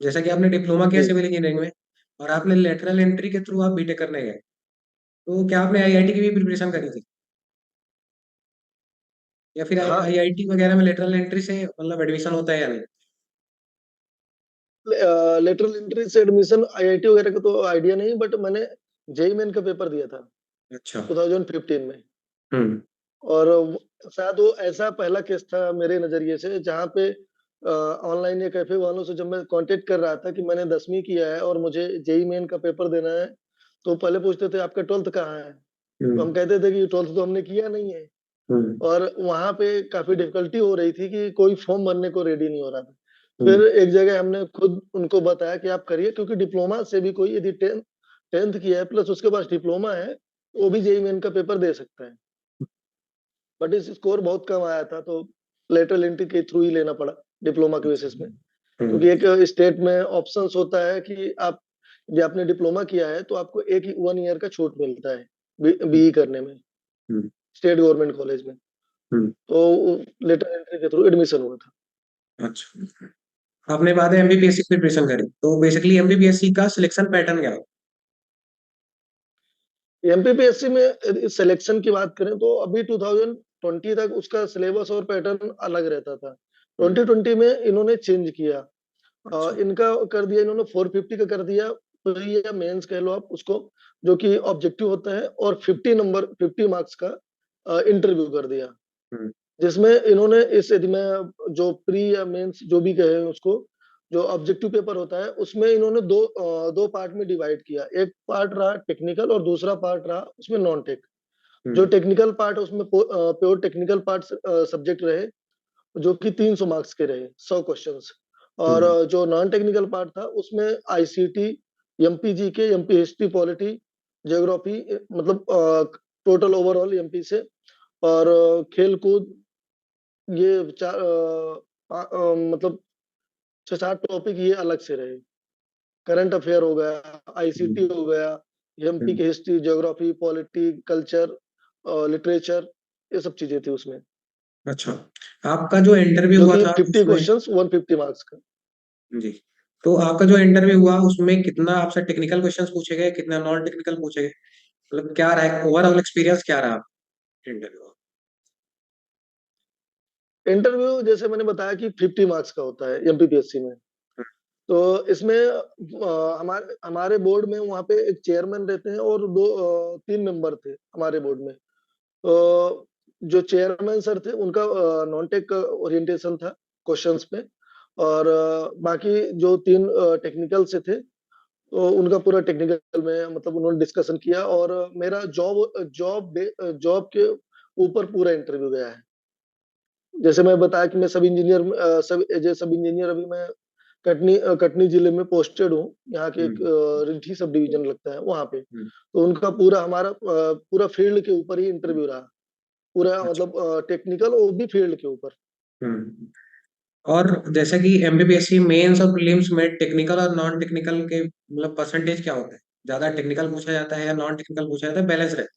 जैसा कि आपने डिप्लोमा किया जी सिविल इंजीनियरिंग में और आपने लेटरल एंट्री के थ्रू आप बीटेक करने गए, तो क्या आपने आईआईटी की भी प्रिपरेशन करी थी, या फिर हाँ। आईआईटी वगैरह में लेटरल एंट्री से मतलब एडमिशन होता है या नहीं? लेटरल एंट्री से एडमिशन आईआईटी वगैरह का तो आइडिया नहीं, बट मैंने जेई मेन का पेपर दिया था अच्छा। 2015 में। हम्म। और शायद वो ऐसा पहला केस था मेरे नजरिए से जहाँ पे ऑनलाइन या कैफे वालों से जब मैं कांटेक्ट कर रहा था कि मैंने 10वीं किया है और मुझे जेई मेन का पेपर देना है, तो पहले पूछते थे आपका 12th कहाँ है। तो हम हम्म। कहते थे कि 12th तो हमने किया नहीं है। हम्म। और वहां पे काफी डिफिकल्टी हो रही थी कि कोई फॉर्म भरने को रेडी नहीं हो रहा था। फिर हम्म। एक जगह हमने खुद उनको बताया कि आप करिए, क्योंकि डिप्लोमा से भी कोई यदि टेंथ किया है प्लस उसके पास डिप्लोमा है, तो वो भी जेई मेन का पेपर दे सकता है। बट इस स्कोर बहुत कम आया था, तो लेटरल एंट्री के थ्रू ही लेना पड़ा डिप्लोमा के अच्छा। बेसिस में। हम्म। क्योंकि एक स्टेट में ऑप्शंस होता है कि आप यदि आपने डिप्लोमा किया है तो आपको एक 1 ईयर का छूट मिलता है बीई करने में, हम्म। स्टेट गवर्नमेंट कॉलेज में। हम्म। तो लेटर एंट्री के थ्रू एडमिशन हुआ था। अच्छा। आपने बाद में एमबीबीएस की प्रिपरेशन करी, तो बेसिकली एमबीबीएस का सिलेक्शन पैटर्न क्या है? एमपीपीएससी में सिलेक्शन की बात करें तो अभी 2020 तक उसका सिलेबस और पैटर्न अलग रहता था। हम्म। 2020 में इन्होंने चेंज किया। अच्छा। इनका कर दिया इन्होंने 450 का कर दिया, प्री या मेंस कह लो आप उसको, जो कि ऑब्जेक्टिव होता है, और 50 मार्क्स का इंटरव्यू कर दिया। हम्म। जिसमें इन्होंने इस यदि मैं जो प्री या मेंस जो भी कहे उसको, जो ऑब्जेक्टिव पेपर होता है उसमें इन्होंने दो पार्ट में डिवाइड किया। एक पार्ट रहा टेक्निकल और दूसरा पार्ट रहा उसमें नॉन टेक। जो हम्म। टेक्निकल पार्ट है उसमें प्योर टेक्निकल पार्ट सब्जेक्ट रहे, जो कि 300 मार्क्स के रहे, 100 क्वेश्चंस। और हम्म। जो नॉन टेक्निकल पार्ट था उसमें ICT, MP GK, MP history, polity, geography, मतलब टोटल ओवरऑल एमपी से, और खेल कूद, ये मतलब 6-7 टॉपिक ये अलग से रहे। करंट अफेयर हो गया, हम्म। आईसीटी हो गया, एमपी हम्म। की history, geography, polity, culture, literature, ये सब चीजें थी उसमें। अच्छा। आपका जो इंटरव्यू जो हुआ कि था 50 उसमें, क्वेश्चंस 150 मार्क्स का। जी, तो आपका जो इंटरव्यू हुआ उसमें कितना आपसे टेक्निकल क्वेश्चंस पूछे गए, कितना नॉन टेक्निकल पूछे गए, मतलब क्या रहा, ओवरऑल एक्सपीरियंस क्या रहा इंटरव्यू? इंटरव्यू जैसे मैंने बताया कि 50 मार्क्स का होता है एमपीपीएससी में। तो इसमें हमारे हमारे बोर्ड में वहाँ पे एक चेयरमैन रहते हैं और 3 मेंबर थे हमारे बोर्ड में। तो जो चेयरमैन सर थे उनका नॉन टेक ओरिएंटेशन था क्वेश्चंस पे। और बाकी जो 3 टेक्निकल से थे, तो उनका पूरा टेक्निकल में मतलब उन्होंने डिस्कशन किया। और मेरा जॉब के ऊपर पूरा इंटरव्यू गया है। जैसे मैं बताया कि मैं सब इंजीनियर, सब एज ए सब इंजीनियर अभी मैं कटनी जिले में पोस्टेड हूँ। यहाँ के एक हम्म। रिठी सब डिवीजन लगता है वहां पे। हम्म। तो उनका पूरा हमारा पूरा फील्ड के ऊपर ही इंटरव्यू रहा, पूरा अच्छा। मतलब टेक्निकल और भी फील्ड के ऊपर। हम्म। और जैसे कि एमबीबीएससी मेंस और प्रीलिम्स में टेक्निकल और नॉन टेक्निकल के मतलब परसेंटेज क्या होता है? ज्यादा टेक्निकल पूछा जाता है या नॉन टेक्निकल पूछा जाता है, बैलेंस रहता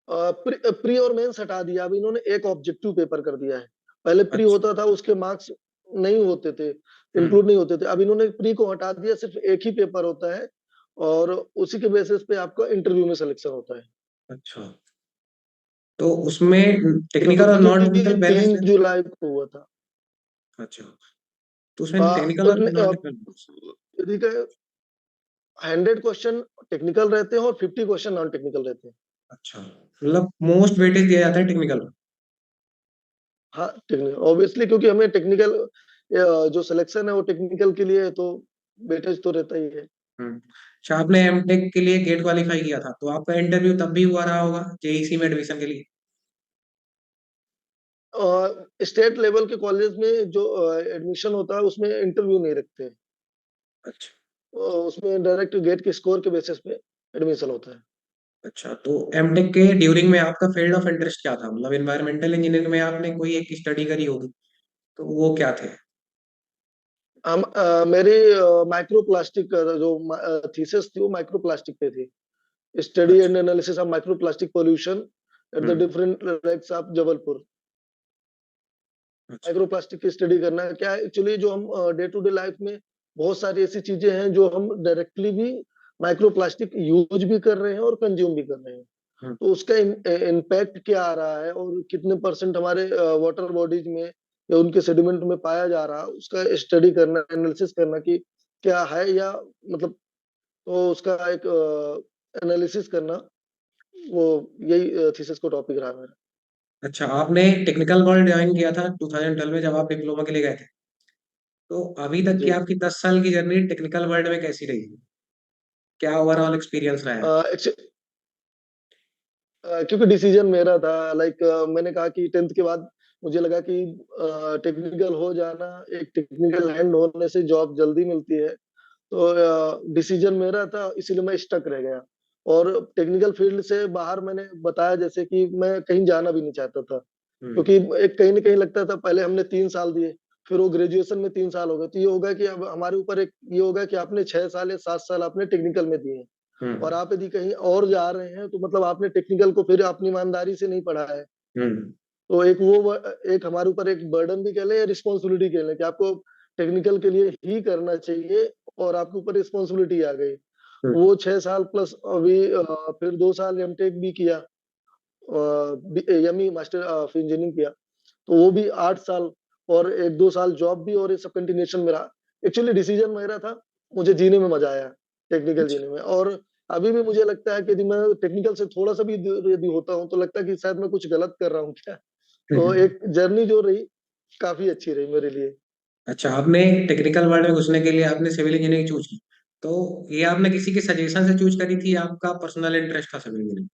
प्री और मेंस हटा दिया, अब इन्होंने एक ऑब्जेक्टिव पेपर कर दिया है। पहले है? प्री अच्छा। होता था, उसके मार्क्स नहीं होते थे, हम्म। इंक्लूड नहीं होते थे। अब इन्होंने प्री को हटा दिया, सिर्फ एक ही पेपर होता है, और उसी के बेसिस पे आपका इंटरव्यू में सिलेक्शन होता है। अच्छा, तो उसमें टेक्निकल और जो नॉन कि टेक्निकल बैलेंस 3 जुलाई को हुआ था। अच्छा, तो उसमें टेक्निकल और नॉन टेक्निकल। यदि का 100 क्वेश्चन टेक्निकल रहते हैं और 50 क्वेश्चन नॉन टेक्निकल रहते हैं। अच्छा, मतलब मोस्ट वेटेज दिया जाता है टेक्निकल। हाँ टेक्निकल ऑब्वियसली, क्योंकि हमें टेक्निकल जो सिलेक्शन है वो टेक्निकल के लिए है, तो वेटेज तो रहता ही है। हम्म। अच्छा, आपने एमटेक के लिए गेट क्वालिफाई किया था, तो आपका इंटरव्यू तब भी हुआ रहा होगा जेईसी में एडमिशन के लिए? स्टेट लेवल के कॉलेज में जो एडमिशन होता है उसमें इंटरव्यू नहीं रखते हैं। अच्छा। उसमें डायरेक्ट गेट के स्कोर के बेसिस पे एडमिशन होता है। अच्छा, तो एमटेक के ड्यूरिंग में आपका फील्ड ऑफ इंटरेस्ट क्या था, मतलब एनवायरमेंटल इंजीनियरिंग में आपने कोई एक स्टडी करी होगी, तो वो क्या थे? मेरी माइक्रो प्लास्टिक जो थीसिस थी वो माइक्रो प्लास्टिक पे थी। स्टडी अच्छा। And analysis of microplastic pollution at the hmm. Different lakes of Jabalpur. अच्छा। माइक्रोप्लास्टिक की स्टडी करना है। क्या है एक्चुअली जो हम डे टू डे लाइफ में बहुत सारी ऐसी चीजें हैं जो हम डायरेक्टली भी माइक्रोप्लास्टिक यूज भी कर रहे हैं और कंज्यूम भी कर रहे हैं। हम्म। तो उसका इम्पैक्ट क्या आ रहा है और कितने परसेंट हमारे वाटर बॉडीज में या उनके सेडिमेंट में पाया जा रहा है, उसका स्टडी करना, एनालिसिस करना कि क्या है, या मतलब तो उसका एक एनालिसिस करना, वो यही थीसिस को टॉपिक रहा मेरा। अच्छा, आपने टेक्निकल वर्ल्ड ज्वाइन किया था 2012 में जब आप डिप्लोमा के लिए गए थे, तो अभी तक की जी। आपकी 10 साल की जर्नी टेक्निकल वर्ल्ड में कैसी रही? क्या ओवरऑल एक्सपीरियंस रहा है? क्योंकि डिसीजन मेरा था, लाइक मैंने कहा कि 10th के बाद मुझे लगा कि टेक्निकल हो जाना, एक टेक्निकल हैंड होने से जॉब जल्दी मिलती है। तो डिसीजन मेरा था, इसीलिए मैं स्टक रह गया। और टेक्निकल फील्ड से बाहर मैंने बताया जैसे कि मैं कहीं जाना भी नहीं चाहता था, हम्म। क्योंकि एक कहीं ना कहीं लगता था, पहले हमने 3 साल दिए, फिर वो ग्रेजुएशन में 3 साल हो गए, तो ये होगा कि अब हमारे ऊपर एक ये होगा कि आपने 6 साल या 7 साल आपने टेक्निकल में दिए, और हम्म। आप यदि कहीं और जा रहे हैं तो मतलब आपने टेक्निकल को फिर अपनी ईमानदारी से नहीं पढ़ा है। हम्म। तो एक हमारे ऊपर एक बर्डन भी कह लें या रिस्पॉन्सिबिलिटी कह लें कि आपको टेक्निकल के लिए ही करना चाहिए, और आपके ऊपर रिस्पॉन्सिबिलिटी आ गई। हम्म। वो 6 साल प्लस अभी फिर 2 साल एमटेक भी किया, एमई मास्टर ऑफ इंजीनियरिंग किया, तो वो भी 8 साल, और 1-2 साल जॉब भी, और ये सब कंटिन्यूशन में रहा। एक्चुअली डिसीजन मेरा था, मुझे जीने में मजा आया, टेक्निकल अच्छा। जीने में। और अभी भी मुझे लगता है कि यदि मैं टेक्निकल से थोड़ा सा भी दूर यदि होता हूँ तो लगता है कि शायद मैं कुछ गलत कर रहा हूँ क्या। तो एक जर्नी जो रही, काफी अच्छी रही मेरे लिए। अच्छा, आपने टेक्निकल वर्ल्ड में घुसने के लिए आपने सिविल इंजीनियरिंग चूज की, तो ये आपने किसी के सजेशन से चूज करी थी या आपका पर्सनल इंटरेस्ट था सिविल इंजीनियरिंग?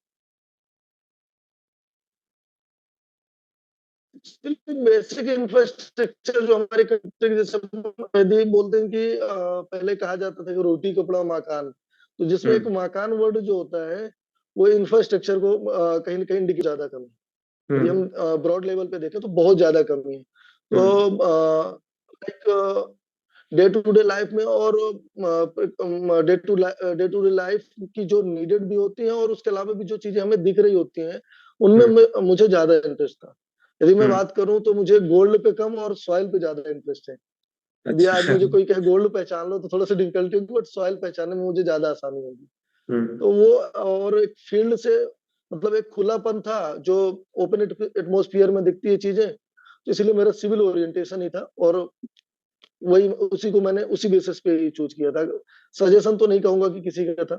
बेसिक इंफ्रास्ट्रक्चर जो हमारे कंट्री के, जैसे यदि बोलते हैं कि पहले कहा जाता था कि रोटी कपड़ा मकान, तो जिसमें एक हम्म। मकान वर्ड जो होता है, वो इंफ्रास्ट्रक्चर को कहीं ना कहीं इंडिकेट ज्यादा कमी है। यदि हम्म। हम ब्रॉड लेवल पे देखें तो बहुत ज्यादा कमी है। हम्म। तो like day to day life में, और डे टू डे लाइफ की जो नीडेड भी होती हैं, और उसके अलावा भी जो चीजें हमें दिख रही होती हैं, उनमें हम्म। मुझे ज्यादा इंटरेस्ट था। यदि मैं हम्म। बात करूं तो मुझे गोल्ड पे कम और सॉइल पे ज्यादा इंटरेस्ट है। यदि आज अच्छा। मुझे कोई कहे गोल्ड पहचान लो तो थोड़ा सा डिफिकल्टी होगी, बट सॉइल पहचानने में मुझे ज्यादा आसानी होगी। हम्म। तो वो, और एक फील्ड से मतलब एक खुलापन था, जो ओपन एटमोस्फियर में दिखती है चीजें, तो इसलिए मेरा सिविल ओरिएंटेशन ही था, और वही उसी को मैंने उसी बेसिस पे ही चूज किया था। सजेशन तो नहीं कहूंगा कि किसी का था,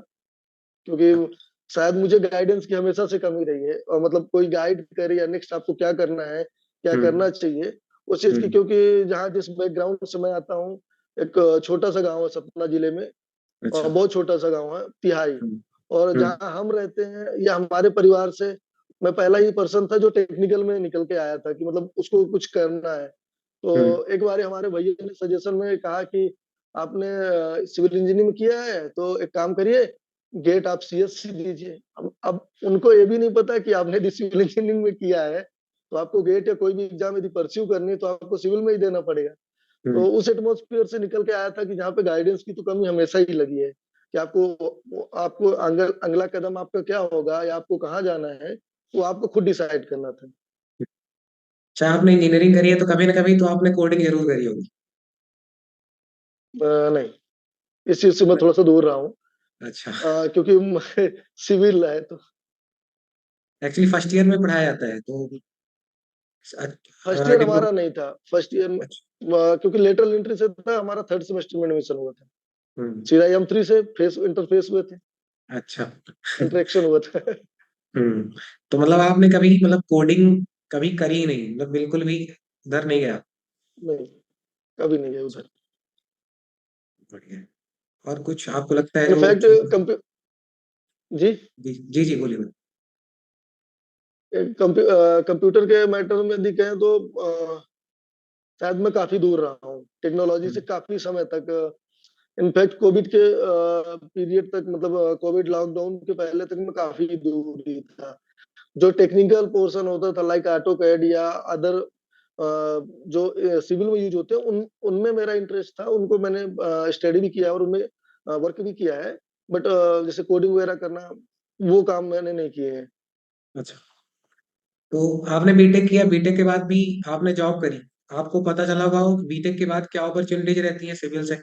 क्योंकि शायद मुझे गाइडेंस की हमेशा से कमी रही है, और मतलब कोई गाइड करे या नेक्स्ट आपको क्या करना है, क्या हम्म। करना चाहिए उस चीज की। हम्म। क्योंकि जहाँ जिस बैकग्राउंड से मैं आता हूँ, एक छोटा सा गांव है सतना जिले में, अच्छा। बहुत छोटा सा गांव है तिहाई। हम्म। और हम्म। जहाँ हम रहते हैं, या हमारे परिवार से मैं पहला ही पर्सन था जो टेक्निकल में निकल के आया था, कि मतलब उसको कुछ करना है। हम्म। तो एक बार हमारे भैया ने सजेशन में कहा कि आपने सिविल इंजीनियरिंग किया है तो एक काम करिए, गेट आप सीएससी दीजिए। अब उनको ये भी नहीं पता कि आपने सिविल इंजीनियरिंग में किया है, तो आपको गेट या कोई भी एग्जाम यदि परस्यू करनी है तो आपको सिविल में ही देना पड़ेगा। तो हम्म। उस एटमोस्फियर से निकल के आया था कि जहाँ पे गाइडेंस की तो कमी हमेशा ही लगी है, कि आपको आपको अगला कदम आपका क्या होगा, या आपको कहाँ जाना है, वो आपको खुद डिसाइड करना था। अच्छा, आपने इंजीनियरिंग करी है तो कभी ना कभी तो आपने कोडिंग जरूर करी होगी। नहीं, इस चीज से मैं थोड़ा सा दूर रहा हूँ, अच्छा। क्योंकि सिविल है तो। एक्चुअली फर्स्ट ईयर में पढ़ाया जाता है तो फर्स्ट ईयर डिप्लोमा। हमारा नहीं था, फर्स्ट ईयर में अच्छा। क्योंकि लेटरल एंट्री से था, हमारा थर्ड सेमेस्टर में एडमिशन हुआ था। हम्म। सीधा M3 से फेस इंटरफेस हुए थे, अच्छा। इंटरेक्शन हुआ था। हम्म। तो मतलब आपने कभी मतलब कोडिंग कभी करी ही नहीं, मतलब बिल्कुल भी उधर नहीं गया? नहीं, कभी नहीं गए अच्छा, उधर। बढ़िया। और कुछ आपको लगता है जो इनफैक्ट कंप्यू जी, जी जी जी, बोलिए बोलिए। कंप्यूटर के मैटर में यदि कहें तो शायद मैं काफी दूर रहा हूँ टेक्नोलॉजी से, हम्म। काफी समय तक। इनफैक्ट कोविड के पीरियड तक, मतलब कोविड लॉकडाउन के पहले तक मैं काफी दूर ही था। जो टेक्निकल पोर्शन होता था, लाइक ऑटो कैड या अदर जो सिविल में यूज होते हैं, उन उनमें मेरा इंटरेस्ट था, उनको मैंने स्टडी भी किया और उनमें वर्क भी किया है। बट जैसे कोडिंग वगैरह करना, वो काम मैंने नहीं किए हैं। अच्छा, तो आपने बीटेक किया, बीटेक के बाद भी आपने जॉब करी? आपको पता चला होगा बीटेक के बाद क्या अपॉर्चुनिटीज रहती है सिविल से।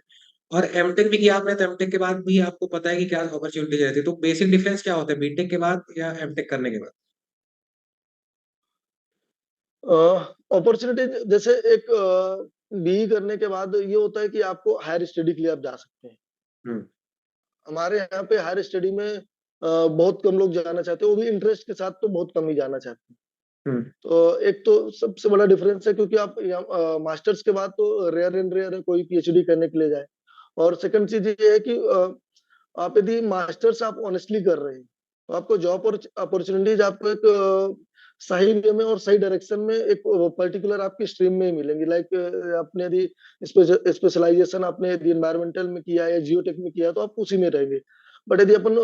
और एमटेक भी किया आपने, तो एमटेक के बाद भी आपको पता है कि क्या अपॉर्चुनिटीज रहती है। तो बेसिक डिफरेंस क्या होता है बीटेक के बाद या एमटेक करने के बाद? अपॉर्चुनिटी जैसे एक बीई करने के बाद ये होता है कि आपको हायर स्टडी के लिए आप जा सकते हैं। हम्म। हमारे यहाँ पे हायर स्टडी में बहुत कम लोग जाना चाहते हैं, वो भी इंटरेस्ट के साथ तो बहुत कम ही जाना चाहते हैं। हम्म। तो एक तो सबसे बड़ा डिफरेंस है, क्योंकि आप मास्टर्स के बाद तो रेयर एंड रेयर है कोई पीएचडी करने के लिए जाए। और सेकंड चीज ये है कि आप यदि मास्टर्स आप ऑनेस्टली कर रहे हैं तो आपको जॉब और अपॉर्चुनिटीज आपको एक सही वे में और सही डायरेक्शन में एक पर्टिकुलर आपकी स्ट्रीम में ही मिलेंगी। लाइक आपने यदि स्पेशलाइजेशन आपने यदि एनवायरमेंटल में किया है या जियोटेक में किया है तो आप उसी में रहेंगे। बट यदि अपन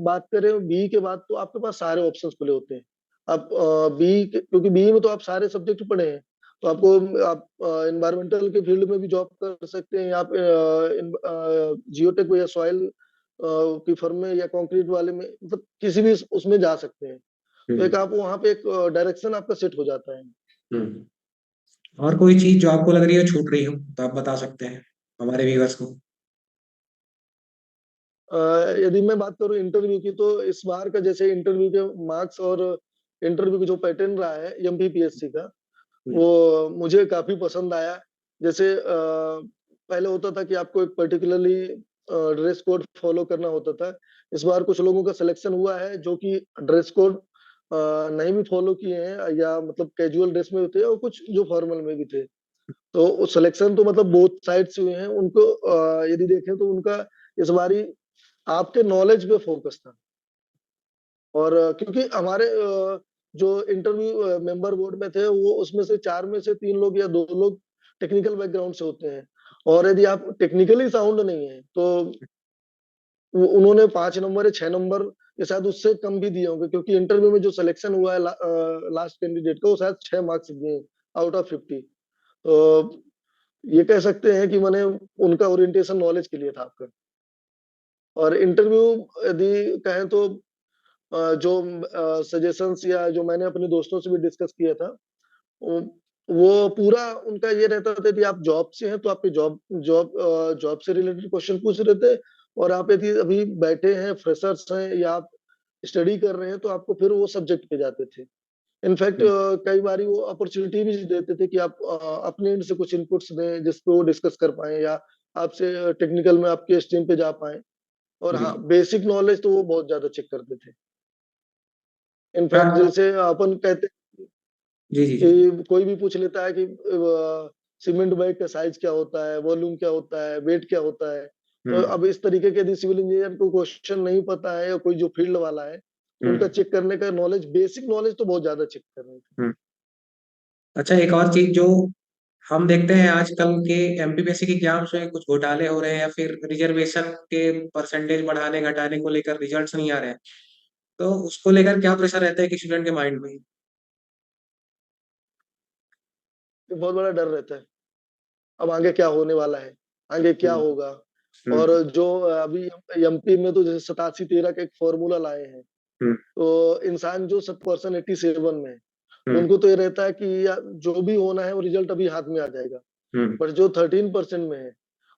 बात करें बी के बाद तो आपके पास सारे ऑप्शंस खुले होते हैं। आप क्योंकि बी में तो आप सारे सब्जेक्ट पढ़े हैं, तो आपको आप एनवायरमेंटल के फील्ड में भी जॉब कर सकते हैं, आप जियोटेक या सॉइल की फर्म में या कंक्रीट वाले में, मतलब किसी भी उसमें जा सकते हैं। तो एक हम्म। आप वहां पे एक डायरेक्शन आपका सेट हो जाता है। हम्म। और कोई चीज जो आपको लग रही है छूट रही हो तो आप बता सकते हैं हमारे व्यूअर्स को। यदि मैं बात करूं इंटरव्यू की, तो इस बार का जैसे इंटरव्यू के मार्क्स और इंटरव्यू का जो पैटर्न रहा है एमपीपीएससी का, हम्म। वो मुझे काफी पसंद आया। जैसे पहले होता था कि आपको एक पर्टिकुलरली ड्रेस कोड फॉलो करना होता था। इस बार कुछ लोगों का सिलेक्शन हुआ है जो कि ड्रेस कोड नहीं भी फॉलो किए हैं, या मतलब कैजुअल ड्रेस में भी थे और कुछ जो फॉर्मल में भी थे। तो सिलेक्शन तो मतलब बोथ साइड से हुए हैं। उनको यदि देखें तो उनका इस बारी आपके नॉलेज पे फोकस था। और क्योंकि हमारे जो इंटरव्यू मेंबर बोर्ड में थे, वो उसमें से चार में से तीन लोग या दो लोग टेक्निकल बैकग्राउंड से होते हैं। और यदि आप टेक्निकली साउंड नहीं है तो उन्होंने 5 नंबर या 6 नंबर या शायद उससे कम भी दिए होंगे, क्योंकि इंटरव्यू में जो सिलेक्शन हुआ है लास्ट कैंडिडेट का, वो शायद 6 मार्क्स दिए आउट ऑफ 50। तो ये कह सकते हैं कि मैंने उनका ओरिएंटेशन नॉलेज के लिए था आपका। और इंटरव्यू यदि कहें तो जो सजेशंस या जो मैंने अपने दोस्तों से भी डिस्कस किया था, वो वो पूरा उनका ये रहता था कि आप जॉब से हैं तो आपके जॉब से रिलेटेड क्वेश्चन पूछ रहे थे। और आप यदि अभी बैठे हैं, फ्रेशर्स हैं या आप स्टडी कर रहे हैं, तो आपको फिर वो सब्जेक्ट पे जाते थे। इनफैक्ट कई बार वो अपॉर्चुनिटी भी देते थे कि आप अपने एंड से कुछ इनपुट्स दें जिसपे वो डिस्कस कर पाए, या आपसे टेक्निकल में आपके स्ट्रीम पे जा पाए। और हाँ, जी। बेसिक नॉलेज तो वो बहुत ज्यादा चेक करते थे। इनफैक्ट हाँ। जैसे अपन कहते हैं जी जी जी। कि कोई भी पूछ लेता है कि सीमेंट बैग का साइज क्या होता है, वॉल्यूम क्या होता है, वेट क्या होता है। तो हम्म। अब इस तरीके के यदि सिविल इंजीनियर को क्वेश्चन नहीं पता है, या कोई जो फील्ड वाला है, तो उनका हम्म। चेक करने का नॉलेज, बेसिक नॉलेज तो बहुत ज्यादा चेक कर रहे थे। हम्म। अच्छा, एक और चीज जो हम देखते हैं आजकल के एमपीपीएससी के एग्जाम्स में कुछ घोटाले हो रहे हैं, या फिर रिजर्वेशन के परसेंटेज बढ़ाने घटाने को लेकर रिजल्ट्स नहीं आ रहे हैं, तो उसको लेकर क्या प्रेशर रहता है कि स्टूडेंट के माइंड में? ये बहुत बड़ा डर रहता है, अब आगे क्या होने वाला है, आगे क्या हम्म। होगा। और हम्म। जो अभी एमपी में तो जैसे 87-13 का एक फॉर्मूला लाए हैं, हम्म। तो इंसान जो 70% 87 में है, हम्म। उनको तो ये रहता है कि जो भी होना है वो रिजल्ट अभी हाथ में आ जाएगा। हम्म। बट जो 13% में है,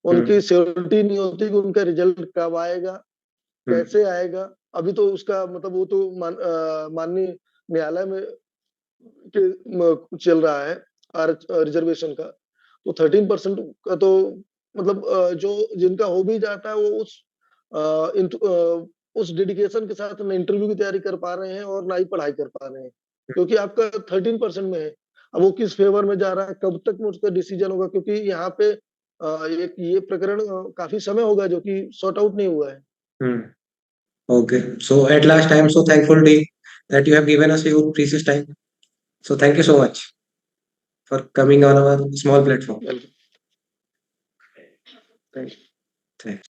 उनकी हम्म। श्योरिटी नहीं होती कि उनका रिजल्ट कब आएगा, हम्म। कैसे आएगा। अभी तो उसका मतलब वो तो माननीय न्यायालय में चल रहा है रिजर्वेशन का। तो 13% का तो मतलब जो जिनका हो भी जाता है, वो उस डेडिकेशन के साथ ना इंटरव्यू की तैयारी कर पा रहे हैं और ना ही पढ़ाई कर पा रहे हैं, क्योंकि आपका 13% में है। अब वो किस फेवर में जा रहा है, कब तक में उसका डिसीजन होगा, क्योंकि यहाँ पे एक ये प्रकरण काफी समय होगा जो कि सॉर्ट आउट नहीं हुआ है। हम्म। Okay. So at last, I am so thankful to you that you have given us your precious time. So thank you so much for coming on our small platform. Welcome. Thank you. Thanks.